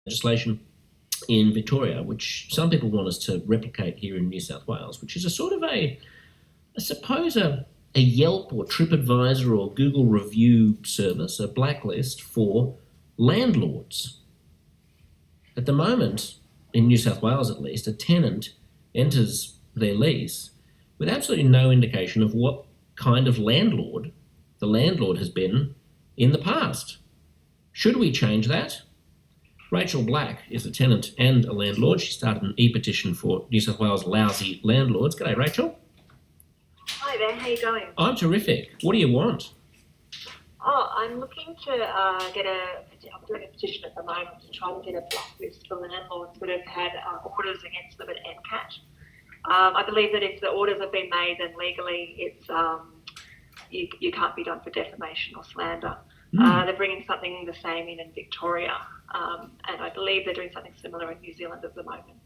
legislation in Victoria, which some people want us to replicate here in New South Wales, which is a sort of I suppose, a Yelp or TripAdvisor or Google review service, a blacklist for landlords. At the moment, in New South Wales at least, a tenant enters their lease with absolutely no indication of what kind of landlord the landlord has been in the past. Should we change that? Rachel Black is a tenant and a landlord. She started an e-petition for New South Wales lousy landlords. G'day, Rachel. Hi there, how you going? I'm terrific. What do you want? Oh, I'm looking to I'm doing a petition at the moment to try to get a blacklist for landlords that have had orders against them at NCAT. I believe that if the orders have been made, then legally it's you can't be done for defamation or slander. They're bringing something the same in Victoria, and I believe they're doing something similar in New Zealand at the moment.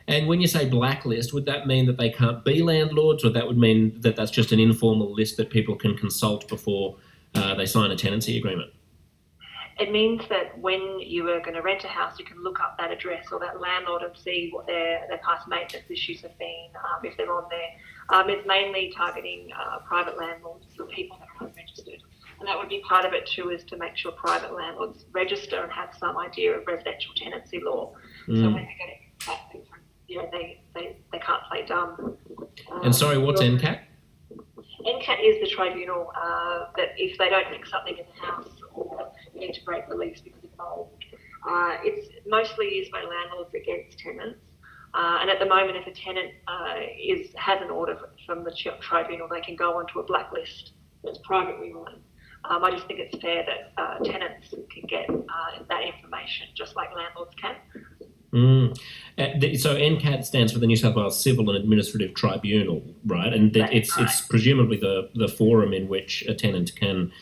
And when you say blacklist, would that mean that they can't be landlords, or that would mean that that's just an informal list that people can consult before they sign a tenancy agreement? It means that when you are going to rent a house, you can look up that address or that landlord and see what their past maintenance issues have been, if they're on there. It's mainly targeting private landlords, or people that are unregistered. And that would be part of it too, is to make sure private landlords register and have some idea of residential tenancy law. So when they get it back, they can't play dumb. And sorry, what's NCAT? NCAT is the tribunal that if they don't fix something in the house, or you need to break the lease because of mold. It's mostly used by landlords against tenants. And at the moment, if a tenant has an order from the tribunal, they can go onto a blacklist that's privately run. I just think it's fair that tenants can get that information just like landlords can. So NCAT stands for the New South Wales Civil and Administrative Tribunal, right? And it's presumably the forum in which a tenant can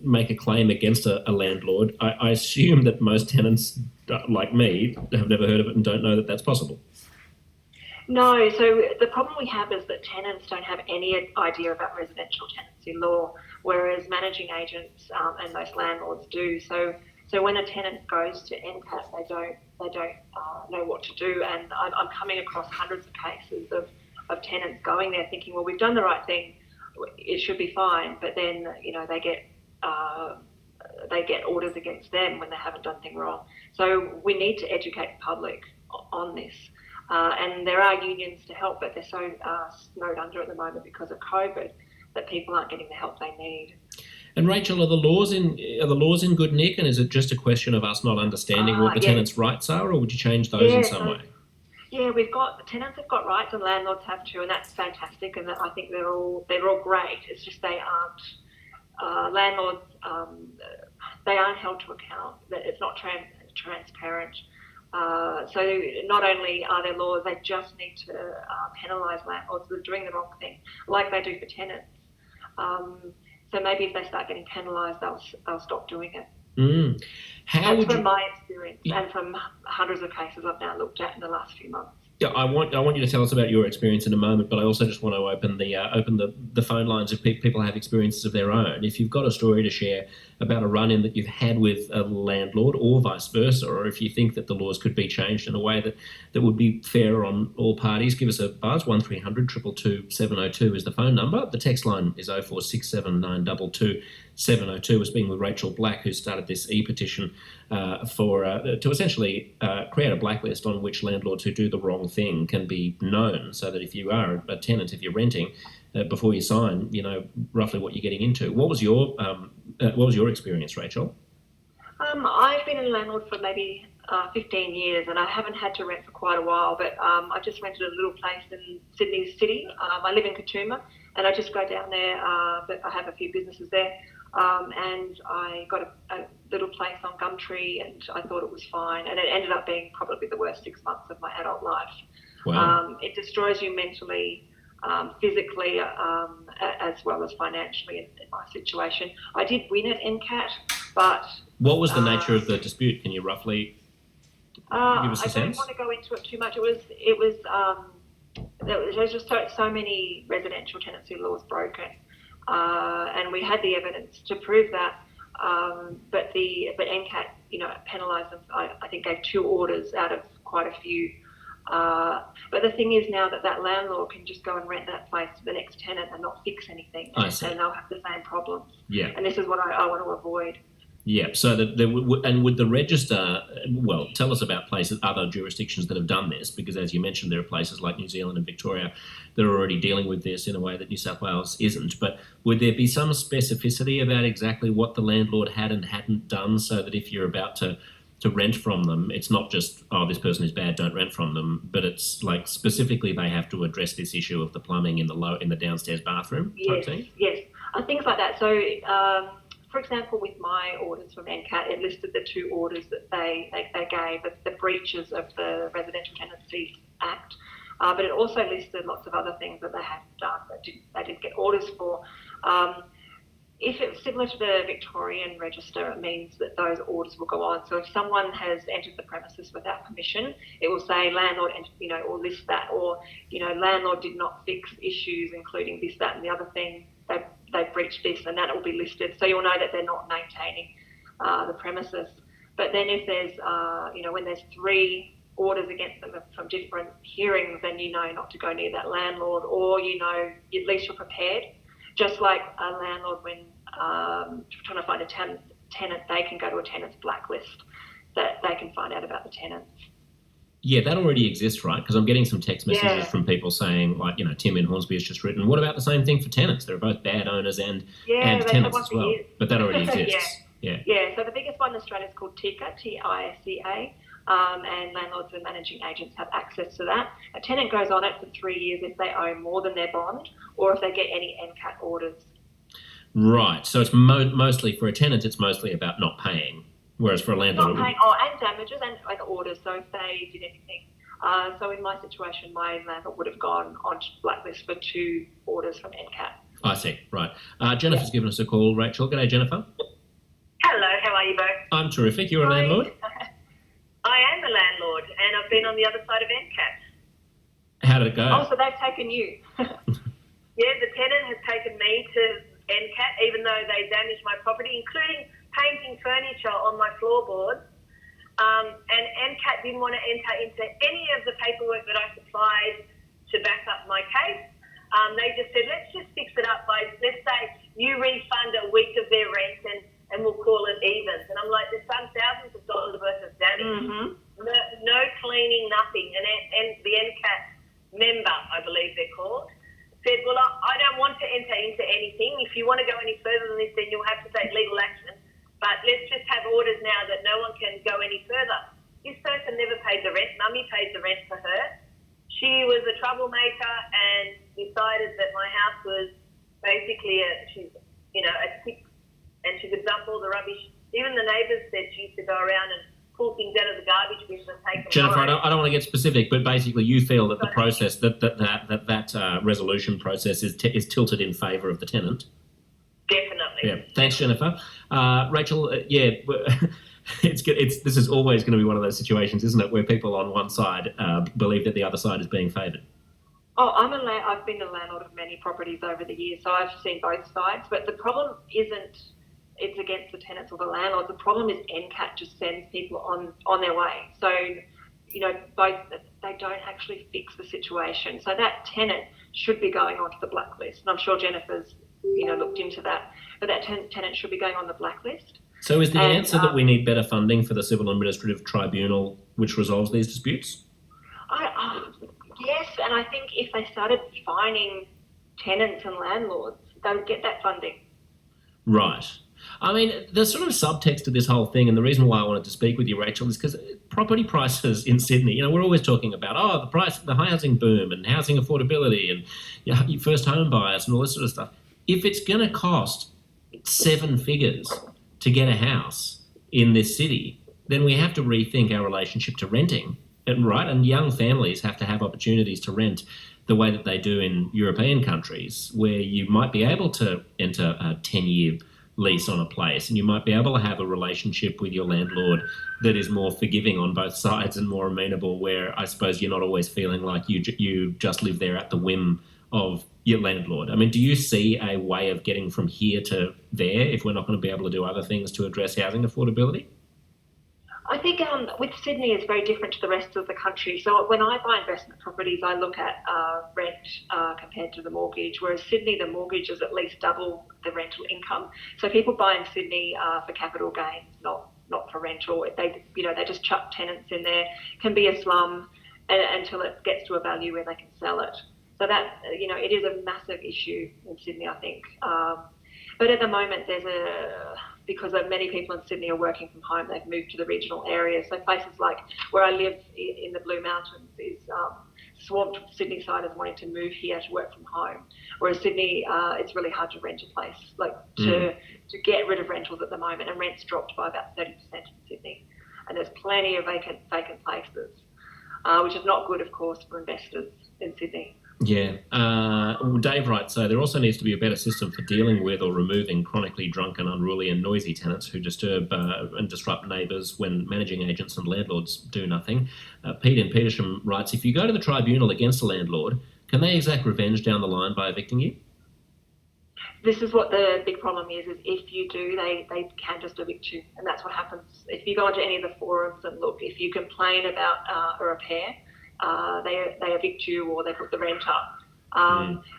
make a claim against a landlord. I assume that most tenants, like me, have never heard of it and don't know that that's possible. No, so the problem we have is that tenants don't have any idea about residential tenancy law, whereas managing agents and most landlords do. So when a tenant goes to NCAT, they don't know what to do. And I'm coming across hundreds of cases of tenants going there thinking, well, we've done the right thing, it should be fine. But then they get orders against them when they haven't done anything wrong. So we need to educate the public on this. And there are unions to help, but they're so snowed under at the moment because of COVID that people aren't getting the help they need. And Rachel, are the laws in good nick, and is it just a question of us not understanding what the tenants' rights are, or would you change those in some way? Yeah, tenants have got rights and landlords have too, and that's fantastic. And I think they're all great. It's just they aren't landlords. They aren't held to account. It's not transparent. So not only are there laws, they just need to penalise landlords that are doing the wrong thing, like they do for tenants. So maybe if they start getting penalised, they'll stop doing it. That's from my experience and from hundreds of cases I've now looked at in the last few months. Yeah, I want you to tell us about your experience in a moment, but I also just want to open the phone lines if people have experiences of their own. If you've got a story to share about a run-in that you've had with a landlord, or vice versa, or if you think that the laws could be changed in a way that would be fair on all parties, give us a buzz. 1300 222 702 is the phone number. The text line is 0467 922 702. We're speaking with Rachel Black, who started this e-petition to essentially create a blacklist on which landlords who do the wrong thing can be known, so that if you are a tenant, if you're renting, before you sign, you know roughly what you're getting into. What was your experience, Rachel? I've been a landlord for maybe 15 years, and I haven't had to rent for quite a while, but I just rented a little place in Sydney City. I live in Katoomba, and I just go down there, but I have a few businesses there, and I got a little place on Gumtree, and I thought it was fine, and it ended up being probably the worst 6 months of my adult life. Wow. It destroys you mentally, physically, as well as financially in my situation. I did win at NCAT, but... What was the nature of the dispute? Can you roughly give us a sense? I don't want to go into it too much. There was just so many residential tenancy laws broken, and we had the evidence to prove that. But NCAT, penalised them. I think gave 2 orders out of quite a few. But the thing is now that landlord can just go and rent that place to the next tenant and not fix anything, I see. and they'll have the same problems. Yeah. And this is what I want to avoid. Yeah, so that there and would the register, well, tell us about other jurisdictions that have done this, because as you mentioned, there are places like New Zealand and Victoria that are already dealing with this in a way that New South Wales isn't. But would there be some specificity about exactly what the landlord had and hadn't done, so that if you're about to rent from them, it's not just, oh, this person is bad, don't rent from them, but it's like specifically they have to address this issue of the plumbing in the downstairs bathroom type thing? Yes, things like that. So, for example, with my orders from NCAT, it listed the 2 orders that they gave as the breaches of the Residential Tenancies Act, but it also listed lots of other things that they hadn't done that they didn't get orders for. If it's similar to the Victorian Register, it means that those orders will go on. So if someone has entered the premises without permission, it will say landlord, or list that, or landlord did not fix issues, including this, that, and the other thing. They've breached this, and that will be listed. So you'll know that they're not maintaining the premises. But then if there's, when there's 3 orders against them from different hearings, then you know not to go near that landlord, or at least you're prepared. Just like a landlord, when trying to find a tenant, they can go to a tenant's blacklist, that they can find out about the tenants. Yeah, that already exists, right? Because I'm getting some text messages from people saying, like, Tim in Hornsby has just written, what about the same thing for tenants? There are both bad owners and tenants as well. But that already exists. Yeah, so the biggest one in Australia is called TICA, T-I-C-A, and landlords and managing agents have access to that. A tenant goes on it for 3 years if they owe more than their bond, or if they get any NCAT orders. Right, so it's mostly, for a tenant, it's mostly about not paying. Whereas for a landlord... Not paying, and damages and orders, so if they did anything. So in my situation, my landlord would have gone onto blacklist for 2 orders from NCAT. I see, right. Jennifer's given us a call. Rachel, g'day, Jennifer. Hello, how are you both? I'm terrific. You're a landlord? I am a landlord, and I've been on the other side of NCAT. How did it go? Oh, so they've taken you. Yeah, the tenant has taken me to NCAT, even though they damaged my property, including painting furniture on my floorboards. And NCAT didn't want to enter into any of the paperwork that I supplied to back up my case. They just said, let's just fix it up by, let's say, you refund a week of their rent and we'll call it evens. And I'm like, there's some thousands of dollars worth of damage. Mm-hmm. No cleaning, nothing. And the NCAT member, I believe they're called, said, well, I don't want to enter into anything. If you want to go any further than this, then you'll have to take legal action. But let's just have orders now that no one can go any further. This person never paid the rent. Mummy paid the rent for her. She was a troublemaker and decided that my house was basically a tip, and she could dump all the rubbish. Even the neighbours said she used to go around and pull things out of the garbage bin and take them. Jennifer, I don't want to get specific, but basically you feel that the process, that resolution process is tilted in favour of the tenant. Definitely. Yeah. Thanks, Jennifer. Rachel, this is always going to be one of those situations, isn't it, where people on one side believe that the other side is being favoured. Oh, I've been a landlord of many properties over the years, so I've seen both sides. But the problem isn't it's against the tenants or the landlords. The problem is NCAT just sends people on their way. So, both they don't actually fix the situation. So that tenant should be going onto the blacklist. And I'm sure Jennifer's looked into that. But that tenant should be going on the blacklist. So is the answer that we need better funding for the Civil Administrative Tribunal which resolves these disputes? Yes, and I think if they started fining tenants and landlords, they would get that funding. Right. I mean, the sort of subtext to this whole thing, and the reason why I wanted to speak with you, Rachel, is because property prices in Sydney, we're always talking about, the housing boom and housing affordability and first home buyers and all this sort of stuff. If it's going to cost 7 figures to get a house in this city, then we have to rethink our relationship to renting, right? And young families have to have opportunities to rent the way that they do in European countries, where you might be able to enter a 10-year lease on a place, and you might be able to have a relationship with your landlord that is more forgiving on both sides and more amenable, where I suppose you're not always feeling like you just live there at the whim of your landlord. I mean, do you see a way of getting from here to there if we're not going to be able to do other things to address housing affordability? I think with Sydney, it's very different to the rest of the country. So when I buy investment properties, I look at rent compared to the mortgage, whereas Sydney, the mortgage is at least double the rental income. So people buy in Sydney for capital gains, not for rental. They just chuck tenants in there. Can be a slum until it gets to a value where they can sell it. So that it is a massive issue in Sydney, I think. But at the moment, because many people in Sydney are working from home, they've moved to the regional areas. So places like where I live in the Blue Mountains is swamped with Sydney-siders wanting to move here to work from home. Whereas Sydney, it's really hard to rent a place, to get rid of rentals at the moment, and rent's dropped by about 30% in Sydney. And there's plenty of vacant places, which is not good, of course, for investors in Sydney. Yeah. Dave writes, so there also needs to be a better system for dealing with or removing chronically drunken, unruly and noisy tenants who disturb and disrupt neighbours when managing agents and landlords do nothing. Pete in Petersham writes, if you go to the tribunal against a landlord, can they exact revenge down the line by evicting you? This is what the big problem is if you do, they can just evict you. And that's what happens. If you go onto any of the forums and look, if you complain about a repair, they evict you or they put the rent up.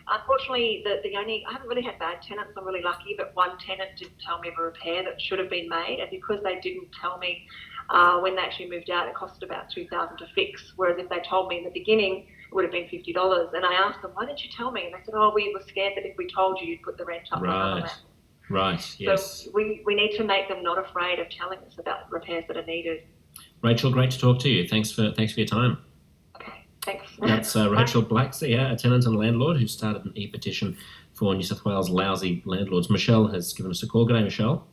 Unfortunately, I haven't really had bad tenants. I'm really lucky, but one tenant didn't tell me of a repair that should have been made, and because they didn't tell me when they actually moved out, it cost about $2,000 to fix. Whereas if they told me in the beginning, it would have been $50. And I asked them, why didn't you tell me? And they said, we were scared that if we told you, you'd put the rent up. Right. Yes. So we need to make them not afraid of telling us about repairs that are needed. Rachel, great to talk to you. Thanks for your time. Thanks. That's Rachel Blacksey, a tenant and landlord who started an e-petition for New South Wales lousy landlords. Michelle has given us a call. G'day, Michelle.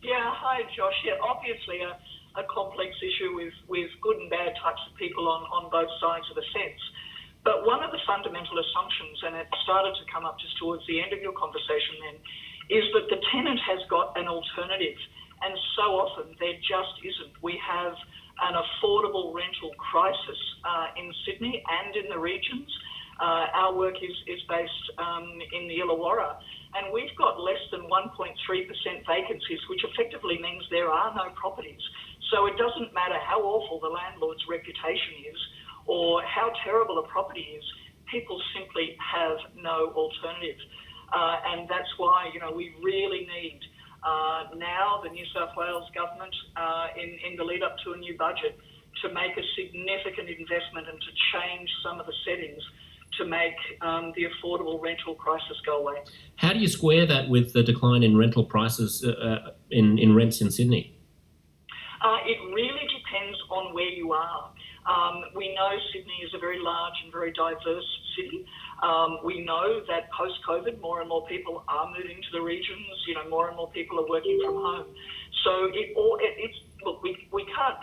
Yeah, hi, Josh. Yeah, obviously a complex issue with good and bad types of people on both sides of the fence. But one of the fundamental assumptions, and it started to come up just towards the end of your conversation then, is that the tenant has got an alternative. And so often there just isn't. We have an affordable rental crisis in Sydney and in the regions. Our work is based in the Illawarra, and we've got less than 1.3% vacancies, which effectively means there are no properties. So it doesn't matter how awful the landlord's reputation is or how terrible a property is, people simply have no alternative. And that's why, we really need now the New South Wales government in the lead up to a new budget to make a significant investment and to change some of the settings to make the affordable rental crisis go away. How do you square that with the decline in rental prices in rents in Sydney? It really depends on where you are. We know Sydney is a very large and very diverse city. We know that post-COVID, more and more people are moving to the regions. More and more people are working from home. So we can't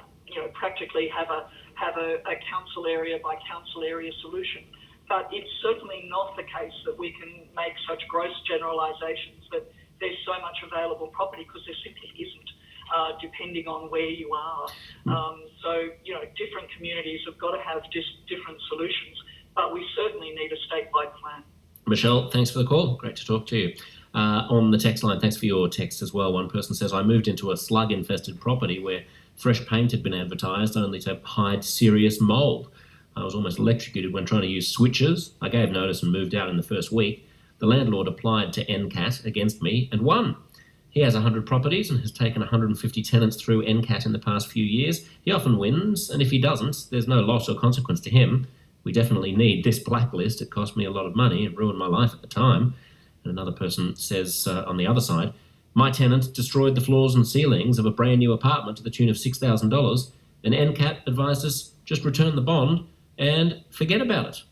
practically have a council area by council area solution. But it's certainly not the case that we can make such gross generalisations that there's so much available property, because there simply isn't. Depending on where you are. So, different communities have got to have just different solutions, but we certainly need a statewide plan. Michelle, thanks for the call. Great to talk to you. On the text line, thanks for your text as well. One person says, I moved into a slug-infested property where fresh paint had been advertised only to hide serious mould. I was almost electrocuted when trying to use switches. I gave notice and moved out in the first week. The landlord applied to NCAT against me and won. He has 100 properties and has taken 150 tenants through NCAT in the past few years. He often wins, and if he doesn't, there's no loss or consequence to him. We definitely need this blacklist. It cost me a lot of money and ruined my life at the time. And another person says on the other side, my tenant destroyed the floors and ceilings of a brand new apartment to the tune of $6,000, and NCAT advised us just return the bond and forget about it.